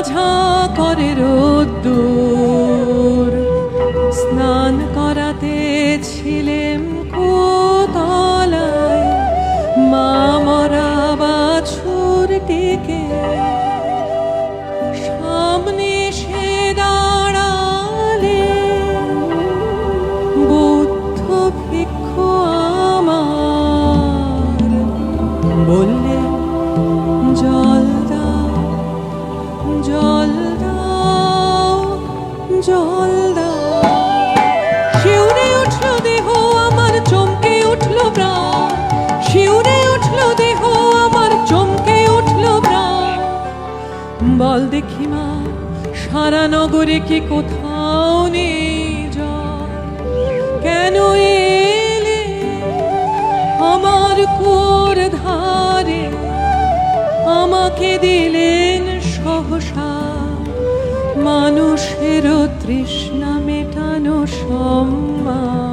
ঝাঁ করে রোদ্দুর, স্নান করাতে ছিলেম কোতলায়, মা মরা বাছুরটিকে সামনে সে দাঁড়ালে, বুদ্ধ ভিক্ষু আমার বললে, জল দাও, জল দাও, জল দাও। শিউরে উঠল দেহ আমার, চমকে উঠল প্রাণ, শিউরে উঠল দেহ আমার, চমকে উঠল প্রাণ। বল দেখি মা, সারা নগরে কি কোথাও নেই জল? কেন এলে আমার কুয়োর ধারে, আমাকে দিলেন সহসা মানুষের তৃষ্ণা মেটানো সম্মান।